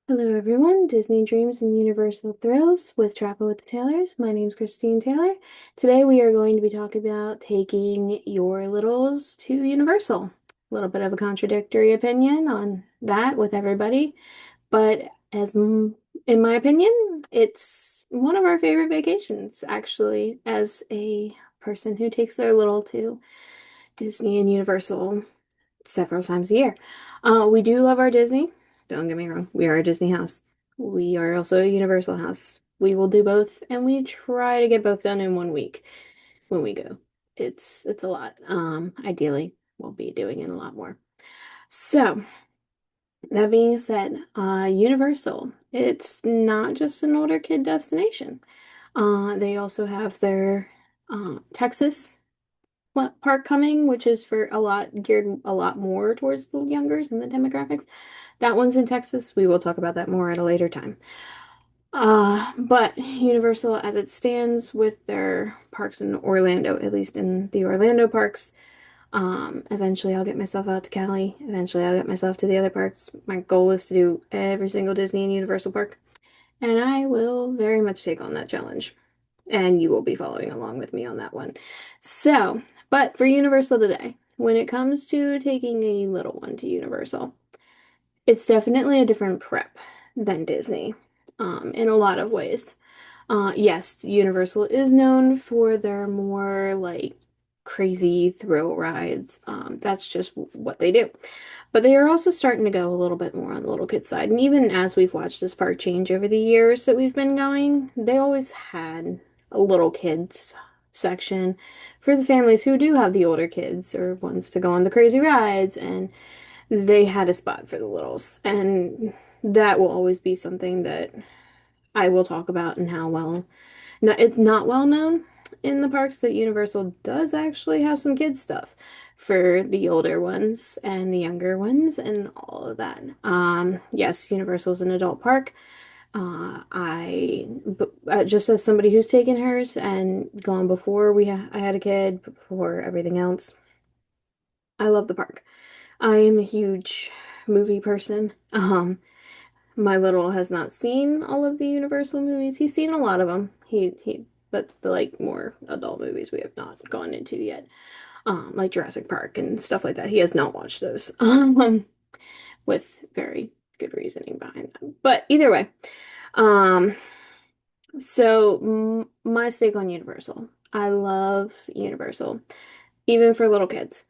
Hello, everyone. Disney Dreams and Universal Thrills with Travel with the Taylors. My name's Christine Taylor. Today we are going to be talking about taking your littles to Universal. A little bit of a contradictory opinion on that with everybody, but in my opinion, it's one of our favorite vacations, actually, as a person who takes their little to Disney and Universal several times a year. We do love our Disney. Don't get me wrong. We are a Disney house. We are also a Universal house. We will do both, and we try to get both done in 1 week when we go. It's a lot. Ideally, we'll be doing it a lot more. So, that being said, Universal, it's not just an older kid destination. They also have their Texas park coming, which is for a lot geared a lot more towards the youngers and the demographics. That one's in Texas. We will talk about that more at a later time. But Universal, as it stands with their parks in Orlando, at least in the Orlando parks, eventually I'll get myself out to Cali. Eventually I'll get myself to the other parks. My goal is to do every single Disney and Universal park, and I will very much take on that challenge. And you will be following along with me on that one. So, but for Universal today, when it comes to taking a little one to Universal, it's definitely a different prep than Disney, in a lot of ways. Yes, Universal is known for their more like crazy thrill rides. That's just what they do. But they are also starting to go a little bit more on the little kid side. And even as we've watched this park change over the years that we've been going, they always had a little kids section for the families who do have the older kids or ones to go on the crazy rides, and they had a spot for the littles. And that will always be something that I will talk about and how well. No, it's not well known in the parks that Universal does actually have some kids stuff for the older ones and the younger ones and all of that. Yes, Universal's an adult park. Just as somebody who's taken hers and gone before I had a kid, before everything else, I love the park. I am a huge movie person. My little has not seen all of the Universal movies. He's seen a lot of them. But the like more adult movies we have not gone into yet. Like Jurassic Park and stuff like that. He has not watched those. With very good reasoning behind them. But either way, um, so my stake on Universal. I love Universal, even for little kids.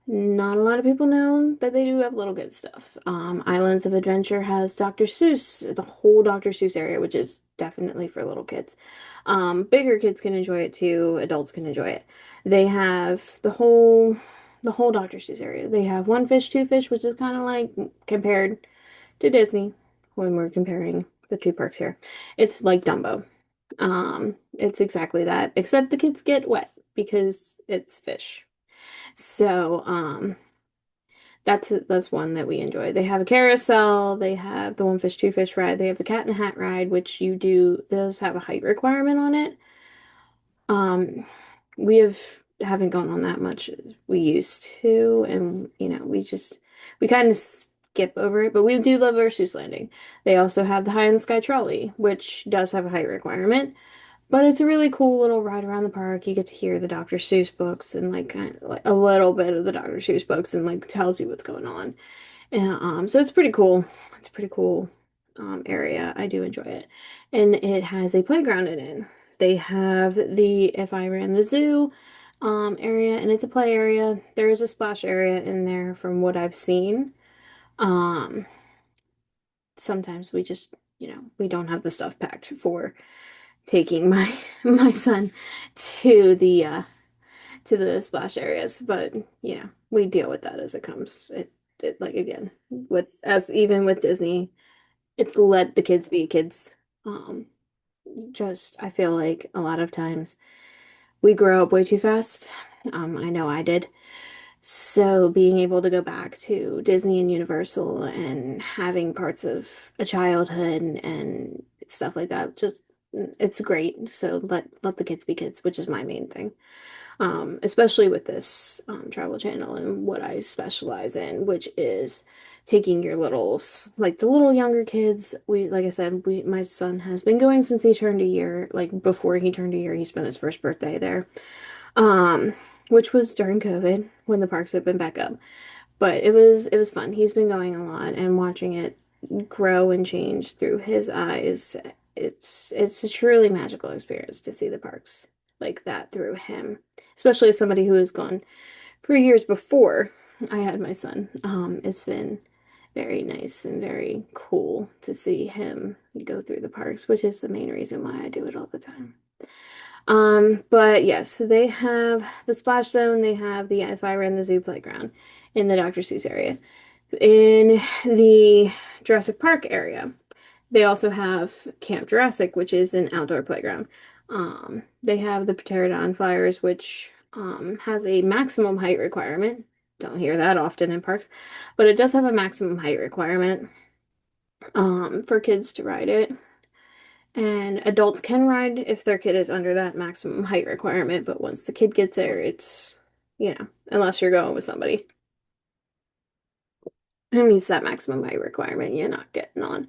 Not a lot of people know that they do have little good stuff. Islands of Adventure has Dr. Seuss, the whole Dr. Seuss area, which is definitely for little kids. Bigger kids can enjoy it too, adults can enjoy it. They have the whole Dr. Seuss area. They have One Fish, Two Fish, which is kind of like compared to Disney when we're comparing the two parks here. It's like Dumbo. It's exactly that, except the kids get wet because it's fish. So, that's one that we enjoy. They have a carousel, they have the One Fish, Two Fish ride, they have the Cat in the Hat ride, which does have a height requirement on it. Um, we haven't gone on that much as we used to, and we kind of skip over it, but we do love our Seuss Landing. They also have the High in the Sky Trolley, which does have a height requirement. But it's a really cool little ride around the park. You get to hear the Dr. Seuss books and like kind of like a little bit of the Dr. Seuss books and like tells you what's going on. And so it's pretty cool. It's a pretty cool area. I do enjoy it. And it has a playground in it. They have the If I Ran the Zoo area, and it's a play area. There is a splash area in there from what I've seen. Um Sometimes we don't have the stuff packed for taking my my son to the splash areas, but we deal with that as it comes. It like again with as even with Disney, it's let the kids be kids. Um, just I feel like a lot of times we grow up way too fast. I know I did. So being able to go back to Disney and Universal and having parts of a childhood and stuff like that, just it's great. So let the kids be kids, which is my main thing. Especially with this travel channel and what I specialize in, which is taking your littles, like the little younger kids. Like I said, my son has been going since he turned a year. Like before he turned a year, he spent his first birthday there, um, which was during COVID when the parks had been back up. But it was fun. He's been going a lot and watching it grow and change through his eyes. It's a truly magical experience to see the parks like that through him, especially as somebody who has gone for years before I had my son. It's been very nice and very cool to see him go through the parks, which is the main reason why I do it all the time. But yes, they have the splash zone, they have the If I Ran the Zoo playground in the Dr. Seuss area. In the Jurassic Park area, they also have Camp Jurassic, which is an outdoor playground. They have the Pterodon Flyers, which has a maximum height requirement. Don't hear that often in parks, but it does have a maximum height requirement for kids to ride it. And adults can ride if their kid is under that maximum height requirement, but once the kid gets there, unless you're going with somebody who meets that maximum height requirement, you're not getting on.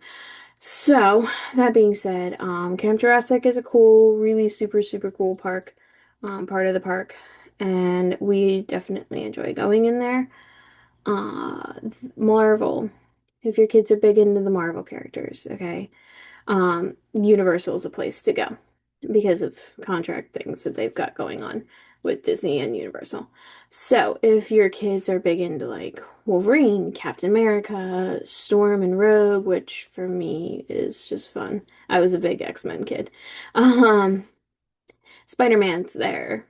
So, that being said, Camp Jurassic is a cool, really super, super cool park, part of the park, and we definitely enjoy going in there. Marvel, if your kids are big into the Marvel characters, okay? Universal is a place to go because of contract things that they've got going on with Disney and Universal. So if your kids are big into like Wolverine, Captain America, Storm and Rogue, which for me is just fun. I was a big X-Men kid. Um, Spider-Man's there.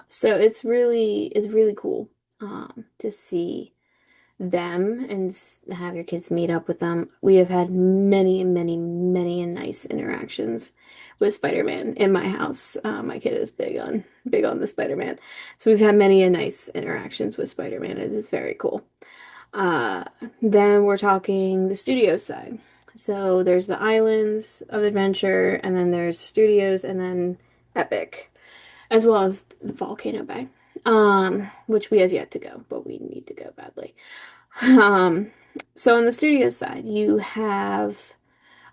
So it's really cool to see them and have your kids meet up with them. We have had many, many, many nice interactions with Spider-Man in my house. My kid is big on the Spider-Man. So we've had many nice interactions with Spider-Man. It is very cool. Uh, then we're talking the studio side. So there's the Islands of Adventure, and then there's Studios, and then Epic, as well as the Volcano Bay, which we have yet to go, but we need to go badly. Um, so on the studio side, you have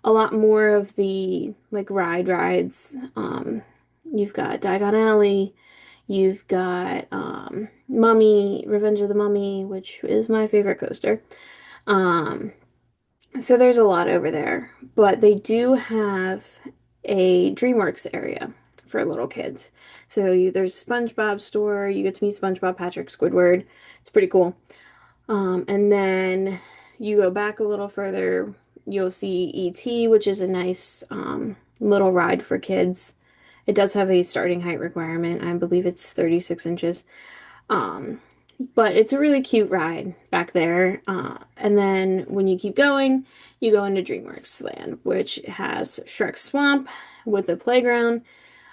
a lot more of the like rides. You've got Diagon Alley, you've got Mummy, Revenge of the Mummy, which is my favorite coaster. Um, so there's a lot over there, but they do have a DreamWorks area for little kids. So there's a SpongeBob store, you get to meet SpongeBob, Patrick, Squidward. It's pretty cool. And then you go back a little further, you'll see E.T., which is a nice little ride for kids. It does have a starting height requirement. I believe it's 36 inches. Um, but it's a really cute ride back there. And then when you keep going, you go into DreamWorks Land, which has Shrek's Swamp with a playground.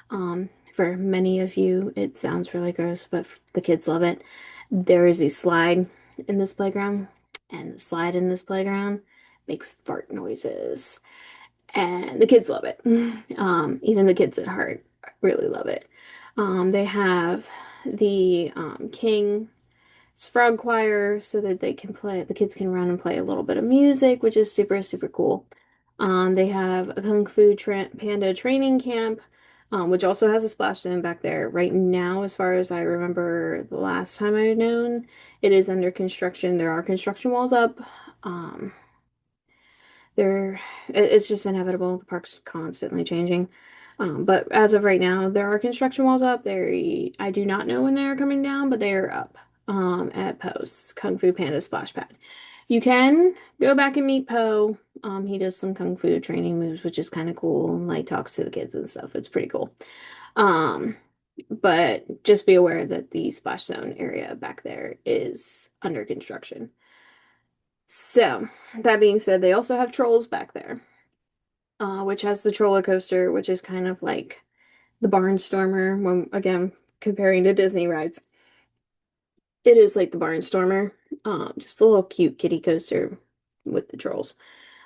For many of you, it sounds really gross, but the kids love it. There is a slide in this playground, and the slide in this playground makes fart noises, and the kids love it. Even the kids at heart really love it. They have the King's Frog Choir so that the kids can run and play a little bit of music, which is super, super cool. They have a Kung Fu Panda training camp, which also has a splash zone back there. Right now, as far as I remember the last time I've known, it is under construction. There are construction walls up. Um, it's just inevitable. The park's constantly changing. But as of right now, there are construction walls up. I do not know when they are coming down, but they are up at Poe's Kung Fu Panda Splash Pad. You can go back and meet Poe. He does some Kung Fu training moves, which is kind of cool, and like talks to the kids and stuff. It's pretty cool. Um, but just be aware that the splash zone area back there is under construction. So, that being said, they also have Trolls back there, which has the Troller Coaster, which is kind of like the Barnstormer, when again, comparing to Disney rides. It is like the Barnstormer, just a little cute kitty coaster with the trolls.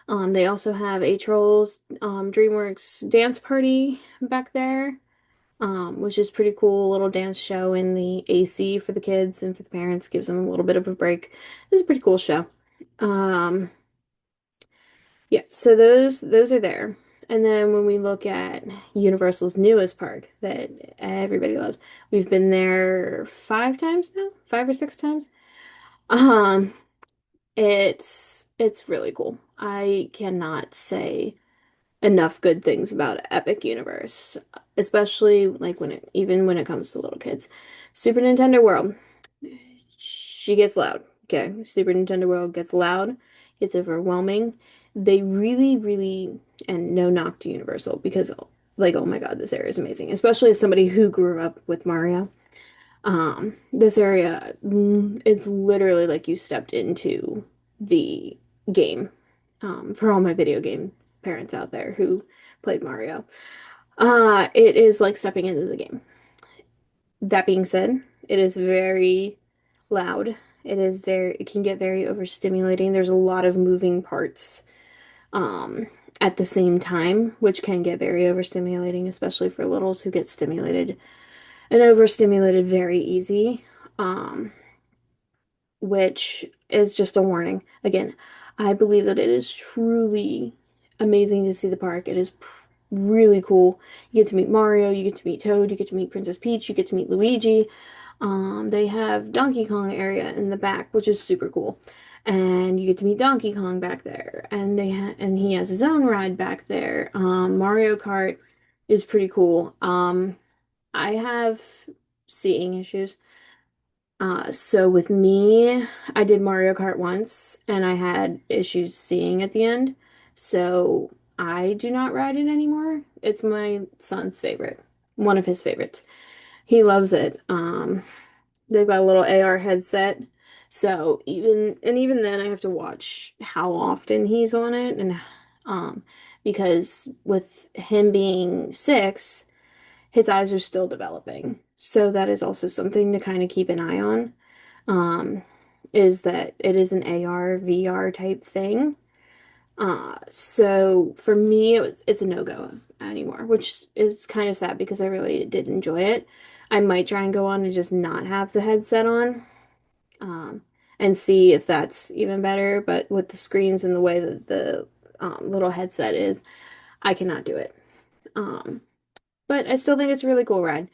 They also have a Trolls DreamWorks dance party back there. which is pretty cool. A little dance show in the AC for the kids and for the parents, gives them a little bit of a break. It's a pretty cool show. Um, yeah, so those are there. And then when we look at Universal's newest park that everybody loves, we've been there 5 times now, 5 or 6 times. Um, it's really cool. I cannot say enough good things about Epic Universe, especially like even when it comes to little kids. Super Nintendo World, she gets loud. Okay, Super Nintendo World gets loud. It's overwhelming. They really, really, and no knock to Universal because like, oh my God, this area is amazing, especially as somebody who grew up with Mario. This area, it's literally like you stepped into the game. For all my video game parents out there who played Mario. It is like stepping into the game. That being said, it is very loud. It can get very overstimulating. There's a lot of moving parts at the same time, which can get very overstimulating, especially for littles who get stimulated and overstimulated very easy. Um, which is just a warning. Again, I believe that it is truly amazing to see the park. It is really cool. You get to meet Mario, you get to meet Toad, you get to meet Princess Peach, you get to meet Luigi. They have Donkey Kong area in the back, which is super cool. And you get to meet Donkey Kong back there, and and he has his own ride back there. Mario Kart is pretty cool. I have seeing issues. So with me, I did Mario Kart once and I had issues seeing at the end. So I do not ride it anymore. It's my son's favorite, one of his favorites. He loves it. They've got a little AR headset. So even then I have to watch how often he's on it and because with him being 6, his eyes are still developing. So that is also something to kind of keep an eye on. Um, is that it is an AR VR type thing. So for me, it's a no-go anymore, which is kind of sad because I really did enjoy it. I might try and go on and just not have the headset on, um, and see if that's even better. But with the screens and the way that the little headset is, I cannot do it. Um, but I still think it's a really cool ride.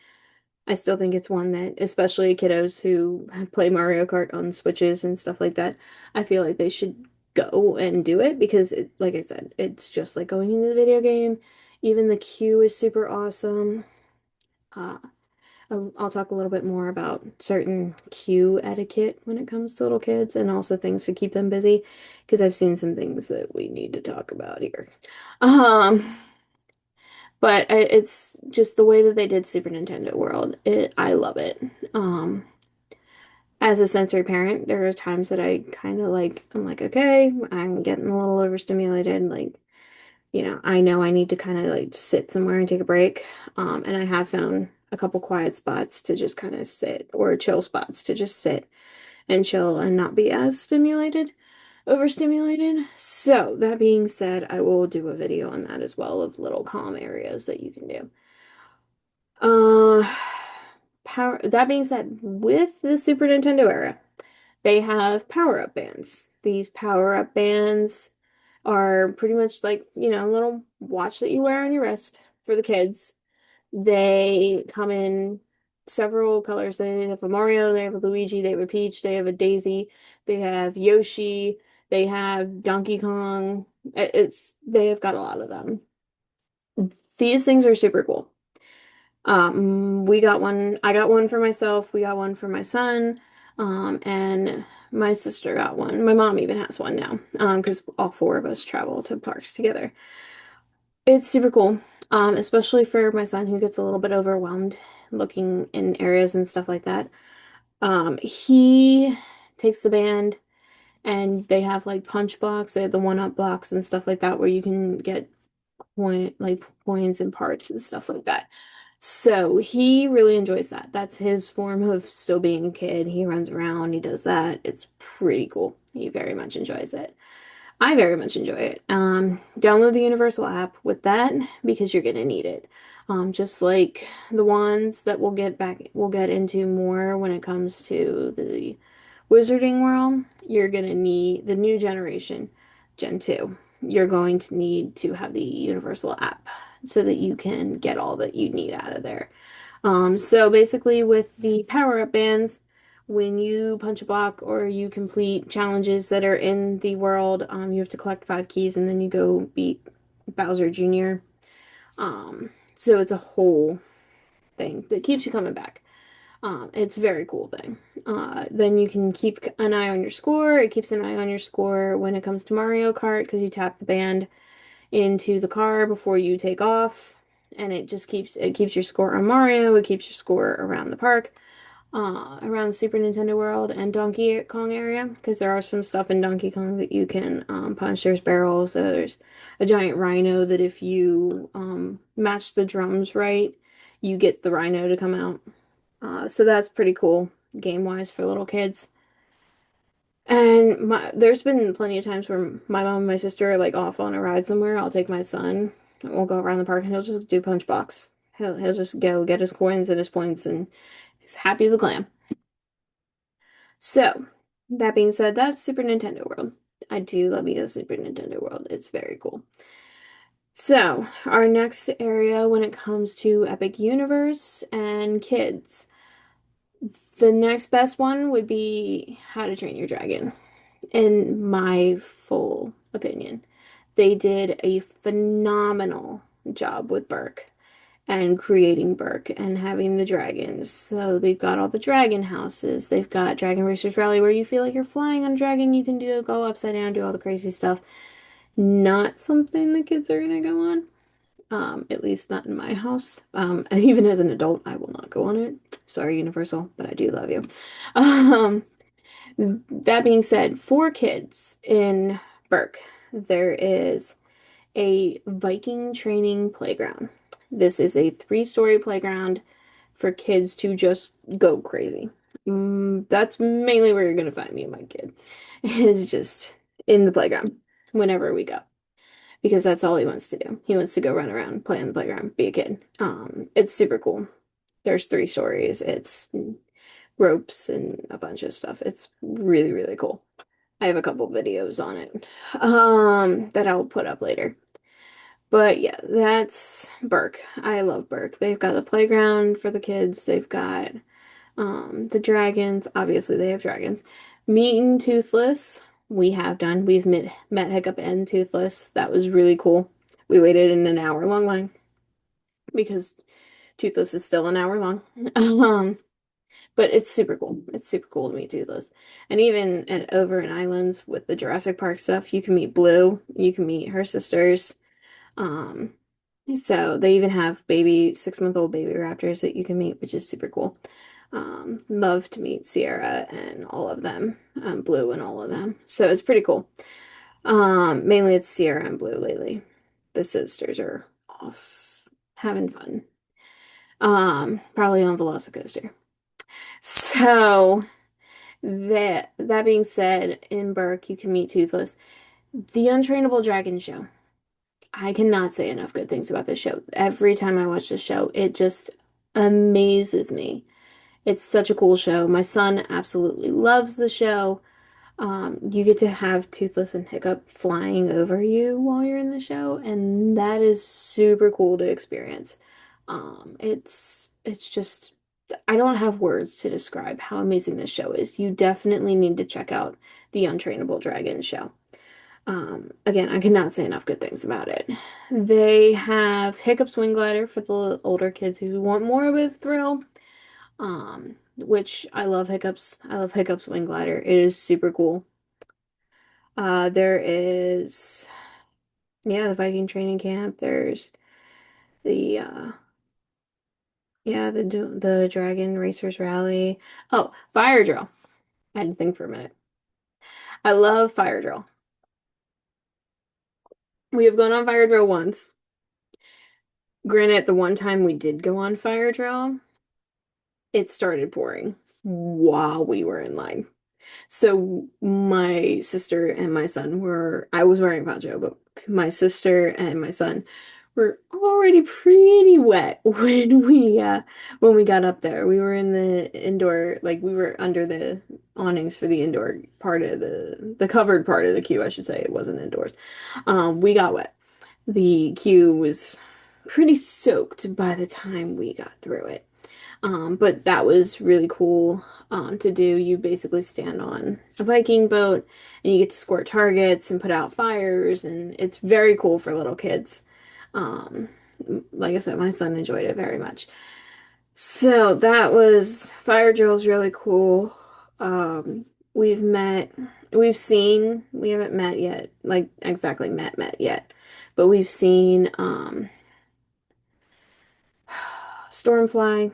I still think it's one that, especially kiddos who play Mario Kart on Switches and stuff like that, I feel like they should go and do it because like I said, it's just like going into the video game. Even the queue is super awesome. Uh, I'll talk a little bit more about certain queue etiquette when it comes to little kids and also things to keep them busy because I've seen some things that we need to talk about here. Um, but it's just the way that they did Super Nintendo World. I love it. Um, as a sensory parent, there are times that I'm like, okay, I'm getting a little overstimulated. Like, I know I need to kind of like sit somewhere and take a break. And I have found a couple quiet spots to just kind of sit or chill spots to just sit and chill and not be as overstimulated. So that being said, I will do a video on that as well of little calm areas that you can do. Uh, that being said, with the Super Nintendo era, they have power-up bands. These power-up bands are pretty much like, a little watch that you wear on your wrist for the kids. They come in several colors. They have a Mario, they have a Luigi, they have a Peach, they have a Daisy, they have Yoshi, they have Donkey Kong. They have got a lot of them. These things are super cool. We got one, I got one for myself, we got one for my son, and my sister got one. My mom even has one now, because all 4 of us travel to parks together. It's super cool, especially for my son who gets a little bit overwhelmed looking in areas and stuff like that. He takes the band and they have like punch blocks, they have the 1-up blocks and stuff like that where you can get coins and parts and stuff like that. So he really enjoys that. That's his form of still being a kid. He runs around, he does that. It's pretty cool. He very much enjoys it. I very much enjoy it. Download the Universal app with that because you're gonna need it. Just like the ones that we'll get into more when it comes to the Wizarding World, you're gonna need the new generation, Gen 2. You're going to need to have the Universal app so that you can get all that you need out of there. So basically with the power-up bands, when you punch a block or you complete challenges that are in the world, you have to collect 5 keys and then you go beat Bowser Jr. So it's a whole thing that keeps you coming back. It's a very cool thing. Then you can keep an eye on your score. It keeps an eye on your score when it comes to Mario Kart because you tap the band into the car before you take off, and it keeps your score on Mario. It keeps your score around the park, around the Super Nintendo World and Donkey Kong area because there are some stuff in Donkey Kong that you can punch. There's barrels. There's a giant rhino that if you match the drums right, you get the rhino to come out. So that's pretty cool game wise for little kids. And there's been plenty of times where my mom and my sister are like off on a ride somewhere. I'll take my son and we'll go around the park and he'll just do punch box. He'll just go get his coins and his points and he's happy as a clam. So, that being said, that's Super Nintendo World. I do love you, Super Nintendo World. It's very cool. So, our next area when it comes to Epic Universe and kids, the next best one would be How to Train Your Dragon, in my full opinion. They did a phenomenal job with Burke and creating Burke and having the dragons. So they've got all the dragon houses. They've got Dragon Racers Rally where you feel like you're flying on a dragon. You can go upside down, do all the crazy stuff. Not something the kids are gonna go on. At least not in my house. And even as an adult, I will not go on it. Sorry, Universal, but I do love you. Um, that being said, for kids in Burke, there is a Viking training playground. This is a 3-story playground for kids to just go crazy. That's mainly where you're going to find me and my kid, is just in the playground whenever we go. Because that's all he wants to do. He wants to go run around, play on the playground, be a kid. It's super cool. There's 3 stories. It's ropes and a bunch of stuff. It's really, really cool. I have a couple videos on it that I'll put up later. But yeah, that's Burke. I love Burke. They've got the playground for the kids. They've got the dragons. Obviously, they have dragons. Meeting Toothless, we have done. Met Hiccup and Toothless. That was really cool. We waited in an hour-long line because Toothless is still an hour long. But it's super cool. It's super cool to meet Toothless. And even over in Islands with the Jurassic Park stuff, you can meet Blue. You can meet her sisters. Um, so they even have 6-month-old baby raptors that you can meet, which is super cool. Love to meet Sierra and all of them, Blue and all of them. So it's pretty cool. Mainly it's Sierra and Blue lately. The sisters are off having fun. Probably on Velocicoaster. So that being said, in Burke you can meet Toothless. The Untrainable Dragon Show. I cannot say enough good things about this show. Every time I watch this show, it just amazes me. It's such a cool show. My son absolutely loves the show. You get to have Toothless and Hiccup flying over you while you're in the show, and that is super cool to experience. It's just I don't have words to describe how amazing this show is. You definitely need to check out the Untrainable Dragon show. Again, I cannot say enough good things about it. They have Hiccup Swing Glider for the older kids who want more of a thrill. Which I love Hiccups. I love Hiccups Wing Glider. It is super cool. There is, yeah, the Viking training camp. There's the, yeah, the Dragon Racers Rally. Oh, fire drill. I had to think for a minute. I love fire drill. We have gone on fire drill once. Granted, the one time we did go on fire drill, it started pouring while we were in line. So my sister and my son were, I was wearing a poncho, but my sister and my son were already pretty wet when we got up there. We were in the indoor, like we were under the awnings for the indoor part of the covered part of the queue, I should say. It wasn't indoors. We got wet. The queue was pretty soaked by the time we got through it. But that was really cool to do. You basically stand on a Viking boat and you get to squirt targets and put out fires, and it's very cool for little kids. Um, like I said, my son enjoyed it very much. So that was fire drill's really cool. Um, we've met, we haven't met yet, like exactly met yet, but we've seen Stormfly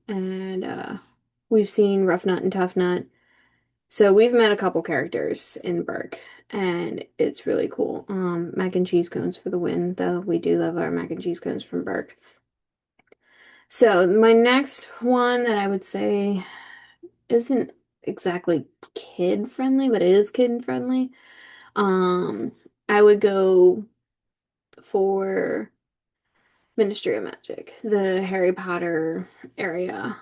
and we've seen Rough Nut and Tough Nut. So we've met a couple characters in Burke, and it's really cool. Mac and cheese cones for the win, though. We do love our mac and cheese cones from Burke. So my next one that I would say isn't exactly kid friendly, but it is kid friendly. Um, I would go for Ministry of Magic, the Harry Potter area.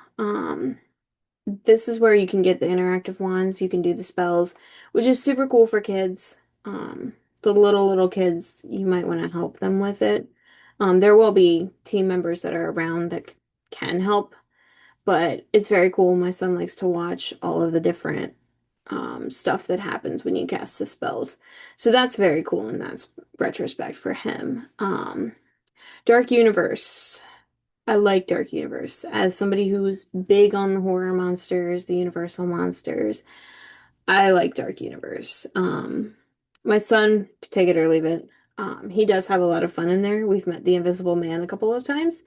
This is where you can get the interactive ones. You can do the spells, which is super cool for kids. The little kids, you might want to help them with it. There will be team members that are around that can help, but it's very cool. My son likes to watch all of the different stuff that happens when you cast the spells. So that's very cool, and that's retrospect for him. Dark Universe. I like Dark Universe. As somebody who's big on the horror monsters, the Universal monsters, I like Dark Universe. My son, to take it or leave it, he does have a lot of fun in there. We've met the Invisible Man a couple of times.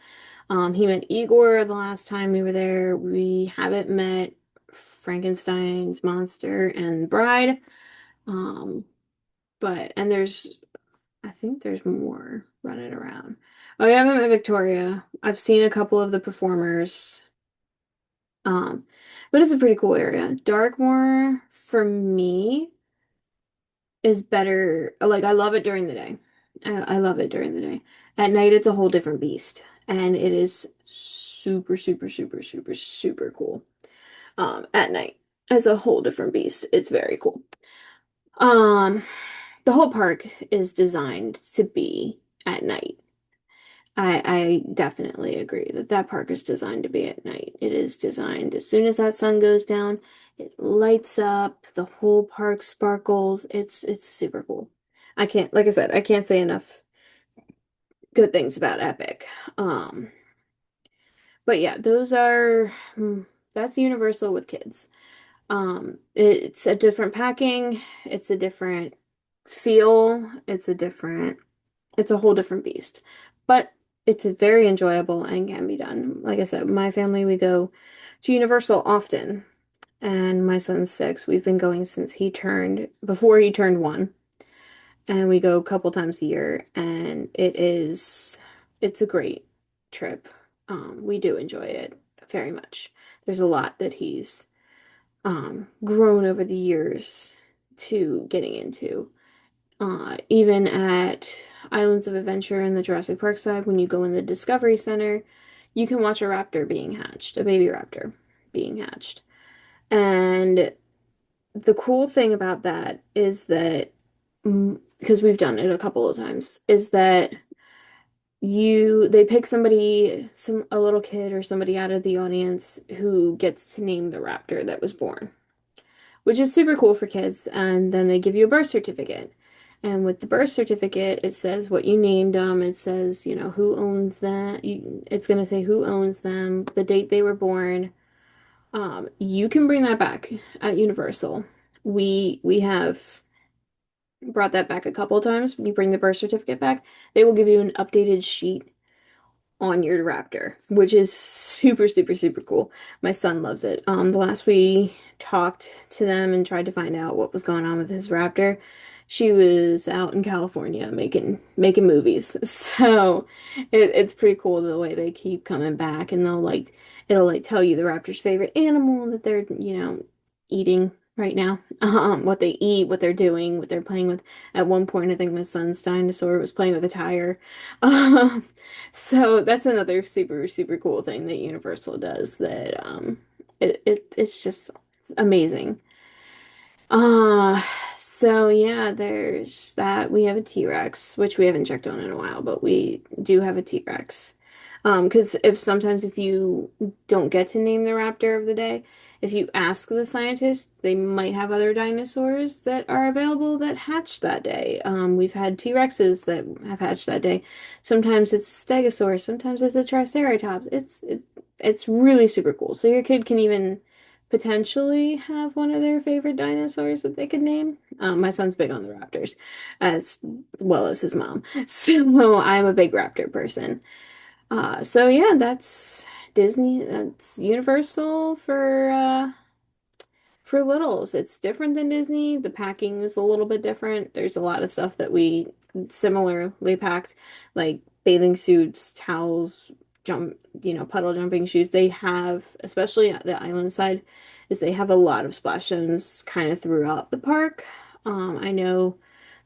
He met Igor the last time we were there. We haven't met Frankenstein's monster and Bride. Um, and I think there's more running around. Oh, yeah, I haven't met Victoria. I've seen a couple of the performers. Um, but it's a pretty cool area. Darkmoor, for me, is better. Like, I love it during the day. I love it during the day. At night, it's a whole different beast. And it is super, super, super, super, super cool. At night, as a whole different beast. It's very cool. Um, the whole park is designed to be at night. I definitely agree that that park is designed to be at night. It is designed as soon as that sun goes down, it lights up, the whole park sparkles. It's super cool. I can't, like I said, I can't say enough good things about Epic. Um, but yeah, that's Universal with kids. It's a different packing, it's a different feel, it's a whole different beast. But it's very enjoyable and can be done. Like I said, my family, we go to Universal often, and my son's 6. We've been going since before he turned 1, and we go a couple times a year, and it's a great trip. We do enjoy it very much. There's a lot that he's grown over the years to getting into. Even at Islands of Adventure in the Jurassic Park side, when you go in the Discovery Center, you can watch a raptor being hatched, a baby raptor being hatched. And the cool thing about that is that, because we've done it a couple of times, is that they pick a little kid or somebody out of the audience who gets to name the raptor that was born, which is super cool for kids. And then they give you a birth certificate. And with the birth certificate, it says what you named them. It says, who owns that. It's going to say who owns them, the date they were born. You can bring that back at Universal. We have brought that back a couple of times. When you bring the birth certificate back, they will give you an updated sheet on your raptor, which is super, super, super cool. My son loves it. The last we talked to them and tried to find out what was going on with his raptor, she was out in California making movies. So it's pretty cool the way they keep coming back, and it'll like tell you the raptor's favorite animal that they're, eating. right now. What they eat, what they're doing, what they're playing with. At one point, I think my son's dinosaur was playing with a tire. Um, so that's another super, super cool thing that Universal does that it's just amazing. Uh, so yeah, there's that. We have a T-Rex, which we haven't checked on in a while, but we do have a T-Rex. Because if you don't get to name the raptor of the day, if you ask the scientists, they might have other dinosaurs that are available that hatched that day. We've had T-Rexes that have hatched that day. Sometimes it's a Stegosaurus, sometimes it's a Triceratops. It's really super cool. So your kid can even potentially have one of their favorite dinosaurs that they could name. My son's big on the raptors, as well as his mom. So I'm a big raptor person. So yeah, that's Disney. That's Universal for littles. It's different than Disney. The packing is a little bit different. There's a lot of stuff that we similarly packed, like bathing suits, towels, puddle jumping shoes. They have, especially at the island side, is they have a lot of splash zones kind of throughout the park. I know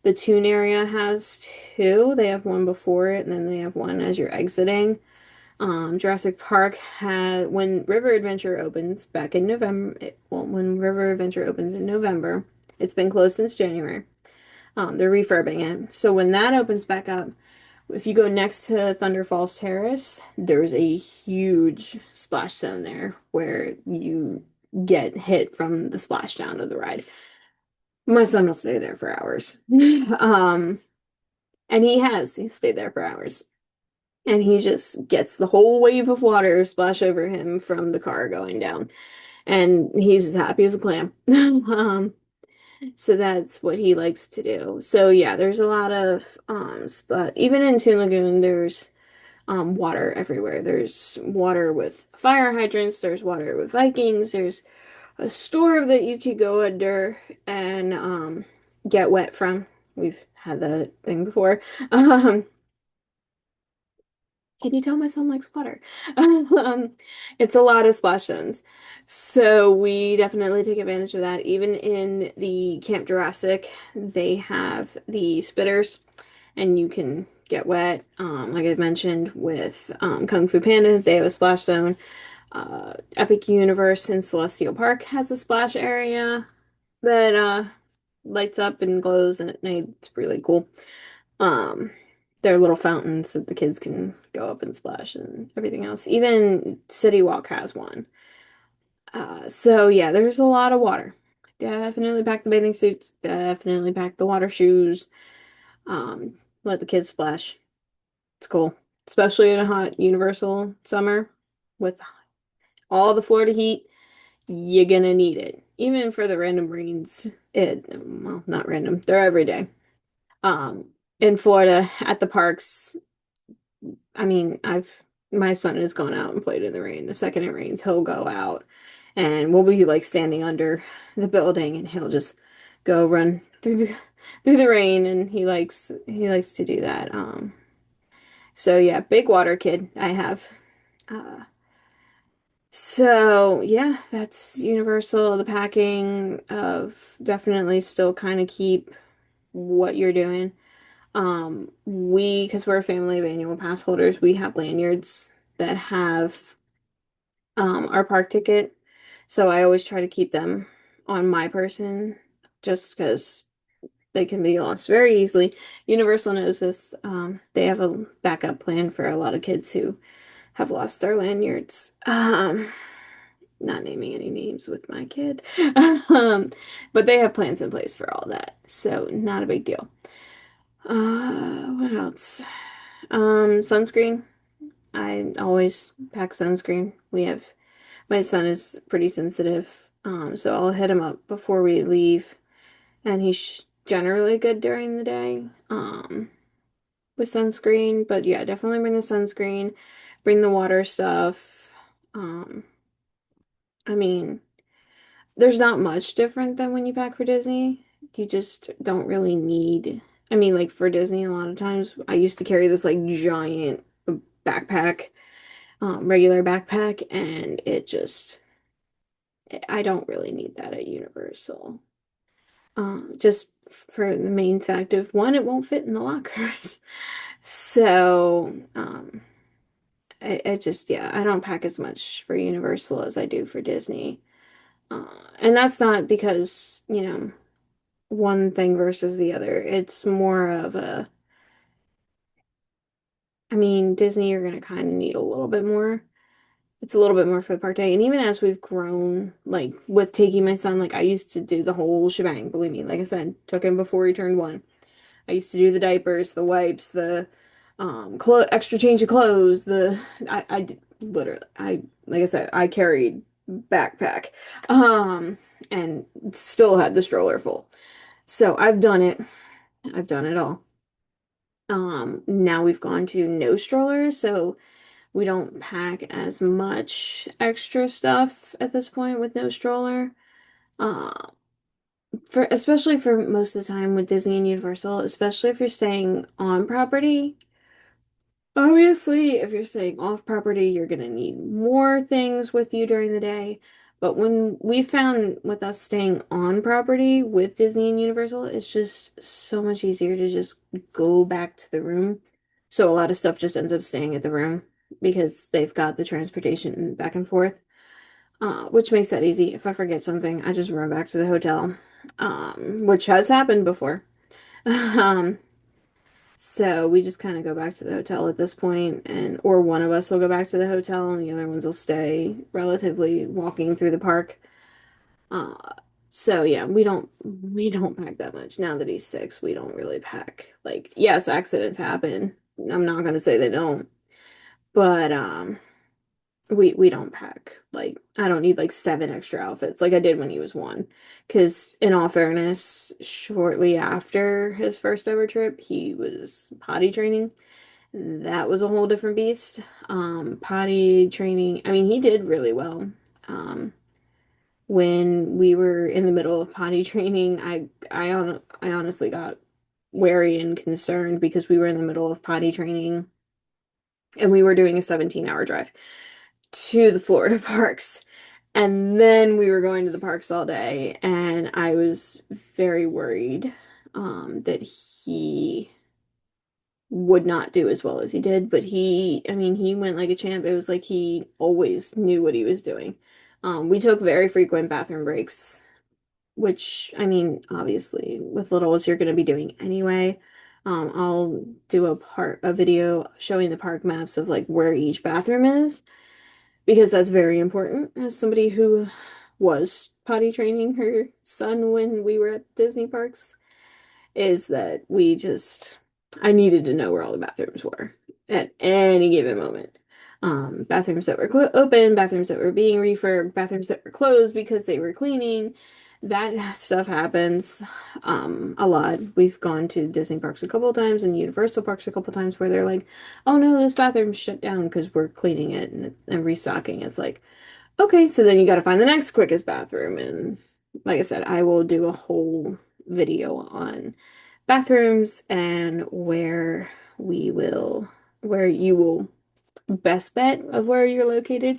the Toon area has two. They have one before it, and then they have one as you're exiting. Jurassic Park had when River Adventure opens back in November. Well, when River Adventure opens in November, it's been closed since January. They're refurbing it. So when that opens back up, if you go next to Thunder Falls Terrace, there's a huge splash zone there where you get hit from the splashdown of the ride. My son will stay there for hours. Um, and he's stayed there for hours. And he just gets the whole wave of water splash over him from the car going down. And he's as happy as a clam. So that's what he likes to do. So yeah, there's a lot of but even in Toon Lagoon, there's water everywhere. There's water with fire hydrants, there's water with Vikings, there's a store that you could go under and get wet from. We've had that thing before. Um, Can you tell my son likes water? It's a lot of splash zones. So we definitely take advantage of that. Even in the Camp Jurassic, they have the spitters and you can get wet. Like I mentioned with Kung Fu Panda, they have a splash zone. Epic Universe in Celestial Park has a splash area that lights up and glows and at night it's really cool. Um, there are little fountains that the kids can go up and splash and everything else. Even City Walk has one. So yeah, there's a lot of water. Definitely pack the bathing suits. Definitely pack the water shoes. Let the kids splash. It's cool, especially in a hot Universal summer with all the Florida heat. You're gonna need it, even for the random rains. Well, not random. They're every day. In Florida at the parks. I mean, my son has gone out and played in the rain. The second it rains, he'll go out and we'll be like standing under the building and he'll just go run through the rain and he likes to do that. So yeah, big water kid I have. Uh so yeah, that's universal. The packing of definitely still kind of keep what you're doing. Because we're a family of annual pass holders, we have lanyards that have our park ticket. So I always try to keep them on my person just because they can be lost very easily. Universal knows this. They have a backup plan for a lot of kids who have lost their lanyards. Not naming any names with my kid. But they have plans in place for all that. So not a big deal. What else? Sunscreen. I always pack sunscreen. My son is pretty sensitive, so I'll hit him up before we leave, and he's generally good during the day, with sunscreen. But yeah, definitely bring the sunscreen, bring the water stuff. Um, I mean, there's not much different than when you pack for Disney. You just don't really need. I mean, like for Disney, a lot of times I used to carry this like giant backpack, regular backpack, and it just I don't really need that at Universal. Just for the main fact of one, it won't fit in the lockers. So, I just, yeah, I don't pack as much for Universal as I do for Disney. Uh, and that's not because, one thing versus the other. It's more of a, I mean, Disney, you're gonna kind of need a little bit more. It's a little bit more for the park day. And even as we've grown, like with taking my son, like I used to do the whole shebang, believe me. Like I said, took him before he turned 1. I used to do the diapers, the wipes, the clo extra change of clothes, literally like I said, I carried backpack. And still had the stroller full. So I've done it. I've done it all. Now we've gone to no strollers, so we don't pack as much extra stuff at this point with no stroller. Uh, for especially for most of the time with Disney and Universal, especially if you're staying on property. Obviously, if you're staying off property, you're gonna need more things with you during the day. But when we found with us staying on property with Disney and Universal, it's just so much easier to just go back to the room. So a lot of stuff just ends up staying at the room because they've got the transportation back and forth, which makes that easy. If I forget something, I just run back to the hotel, which has happened before. Um, so we just kind of go back to the hotel at this point, and or one of us will go back to the hotel, and the other ones will stay relatively walking through the park. Uh, so yeah, we don't pack that much. Now that he's 6, we don't really pack. Like, yes, accidents happen. I'm not gonna say they don't, but we don't pack. Like, I don't need like 7 extra outfits like I did when he was 1. Because in all fairness, shortly after his first ever trip, he was potty training. That was a whole different beast. Potty training, I mean, he did really well. Um, when we were in the middle of potty training, I honestly got wary and concerned because we were in the middle of potty training and we were doing a 17-hour drive to the Florida parks. And then we were going to the parks all day, and I was very worried that he would not do as well as he did, but I mean, he went like a champ. It was like he always knew what he was doing. We took very frequent bathroom breaks, which, I mean, obviously with littles you're going to be doing anyway. I'll do a video showing the park maps of like where each bathroom is because that's very important as somebody who was potty training her son when we were at Disney parks is that I needed to know where all the bathrooms were at any given moment. Bathrooms that were open, bathrooms that were being refurbed, bathrooms that were closed because they were cleaning. That stuff happens a lot. We've gone to Disney parks a couple of times and Universal parks a couple of times where they're like, "Oh no, this bathroom's shut down because we're cleaning it and restocking." It's like, okay, so then you got to find the next quickest bathroom. And like I said, I will do a whole video on bathrooms and where you will best bet of where you're located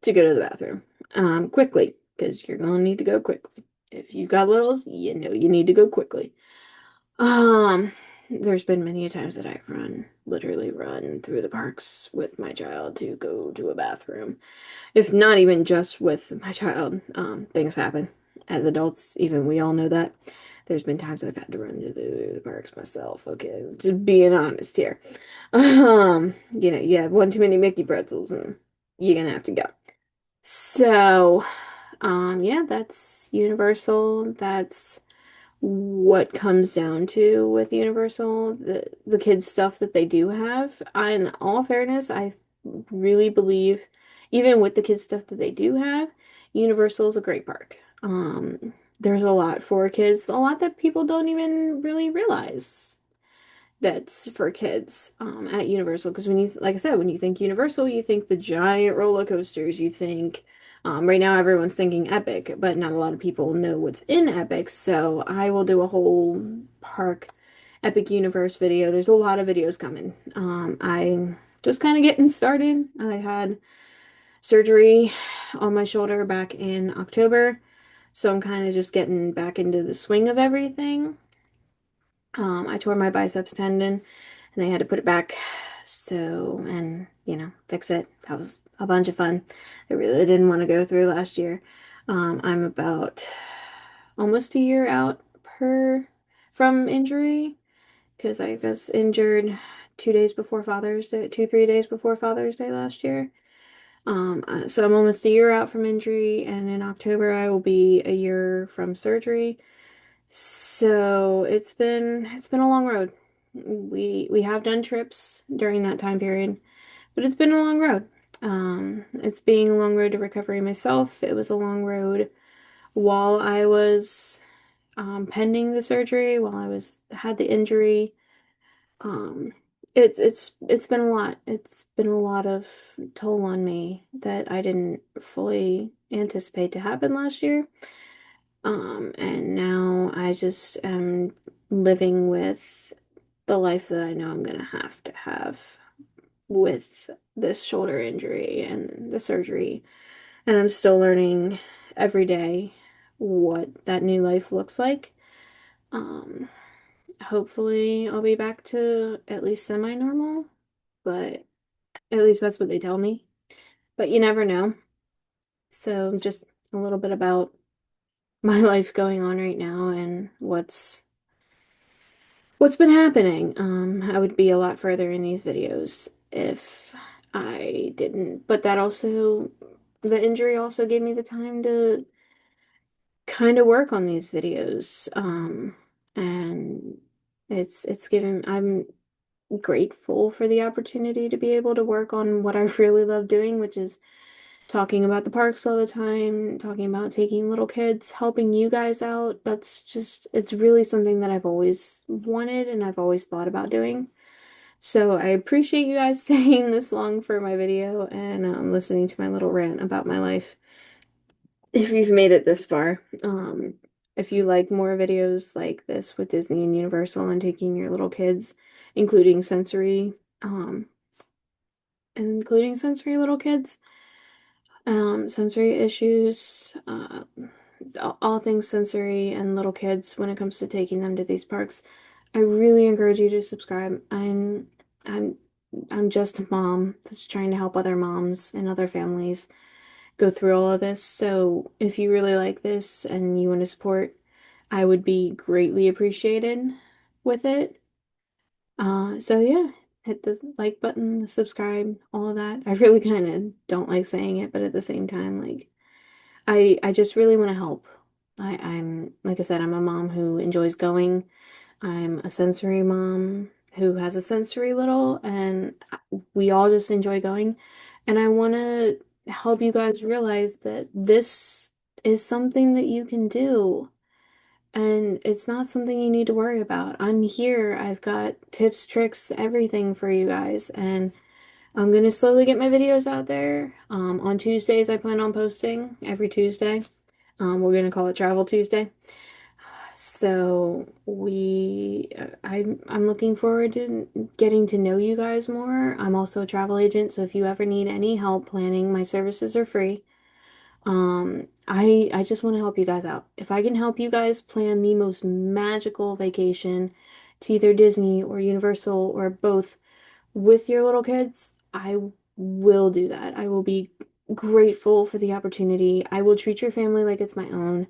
to go to the bathroom quickly because you're gonna need to go quickly. If you've got littles, you know you need to go quickly. Um, there's been many times that I've literally run through the parks with my child to go to a bathroom. If not even just with my child, things happen. As adults, even we all know that. There's been times I've had to run to the parks myself. Okay, just being honest here. You have one too many Mickey pretzels and you're gonna have to go. So, yeah, that's Universal. That's what comes down to with Universal, the kids stuff that they do have. In all fairness, I really believe, even with the kids stuff that they do have, Universal is a great park. There's a lot for kids, a lot that people don't even really realize that's for kids at Universal. Because like I said, when you think Universal, you think the giant roller coasters. You think right now everyone's thinking Epic, but not a lot of people know what's in Epic. So I will do a whole park Epic Universe video. There's a lot of videos coming. I'm just kind of getting started. I had surgery on my shoulder back in October. So I'm kind of just getting back into the swing of everything. I tore my biceps tendon and they had to put it back. So, and fix it. That was a bunch of fun. I really didn't want to go through last year. I'm about almost a year out per from injury because I was injured 2 days before Father's Day, 3 days before Father's Day last year. So I'm almost a year out from injury, and in October I will be a year from surgery. So it's been a long road. We have done trips during that time period, but it's been a long road. It's being a long road to recovery myself. It was a long road while I was pending the surgery, while I was had the injury. Um, it's been a lot. It's been a lot of toll on me that I didn't fully anticipate to happen last year. And now I just am living with the life that I know I'm gonna have to have with this shoulder injury and the surgery. And I'm still learning every day what that new life looks like. Um, Hopefully I'll be back to at least semi-normal, but at least that's what they tell me. But you never know. So just a little bit about my life going on right now and what's been happening. I would be a lot further in these videos if I didn't. But the injury also gave me the time to kind of work on these videos. And I'm grateful for the opportunity to be able to work on what I really love doing, which is talking about the parks all the time, talking about taking little kids, helping you guys out. It's really something that I've always wanted and I've always thought about doing. So I appreciate you guys staying this long for my video and listening to my little rant about my life. If you've made it this far, if you like more videos like this with Disney and Universal and taking your little kids, including sensory, um, including sensory little kids, sensory issues, all things sensory and little kids when it comes to taking them to these parks, I really encourage you to subscribe. I'm I'm just a mom that's trying to help other moms and other families go through all of this. So if you really like this and you want to support, I would be greatly appreciated with it. So yeah, hit the like button, the subscribe, all of that. I really kind of don't like saying it, but at the same time, like I just really want to help. I'm like I said, I'm a mom who enjoys going. I'm a sensory mom who has a sensory little, and we all just enjoy going. And I want to help you guys realize that this is something that you can do, and it's not something you need to worry about. I'm here. I've got tips, tricks, everything for you guys, and I'm gonna slowly get my videos out there. On Tuesdays, I plan on posting every Tuesday. We're gonna call it Travel Tuesday. So I'm looking forward to getting to know you guys more. I'm also a travel agent, so if you ever need any help planning, my services are free. I just want to help you guys out. If I can help you guys plan the most magical vacation to either Disney or Universal or both with your little kids, I will do that. I will be grateful for the opportunity. I will treat your family like it's my own.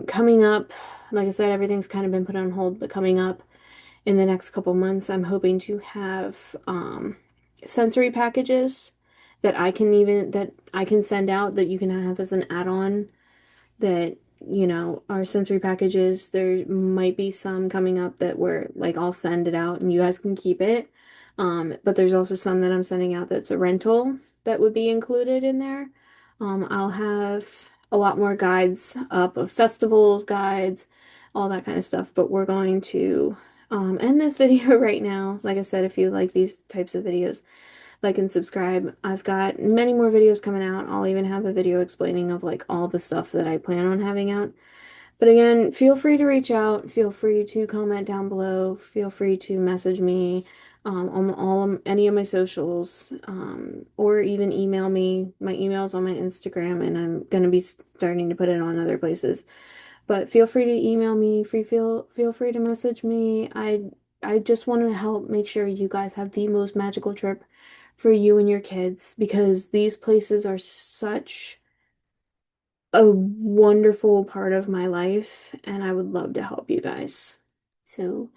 Coming up, like I said, everything's kind of been put on hold, but coming up in the next couple months, I'm hoping to have sensory packages that I can send out that you can have as an add-on that, are sensory packages. There might be some coming up that were like I'll send it out and you guys can keep it. But there's also some that I'm sending out that's a rental that would be included in there. I'll have a lot more guides up of festivals, guides, all that kind of stuff. But we're going to end this video right now. Like I said, if you like these types of videos, like and subscribe. I've got many more videos coming out. I'll even have a video explaining of like all the stuff that I plan on having out. But again, feel free to reach out. Feel free to comment down below. Feel free to message me. on any of my socials, or even email me. My email's on my Instagram, and I'm gonna be starting to put it on other places. But feel free to email me. Feel free to message me. I just want to help make sure you guys have the most magical trip for you and your kids because these places are such a wonderful part of my life, and I would love to help you guys. So,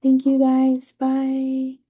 thank you guys. Bye.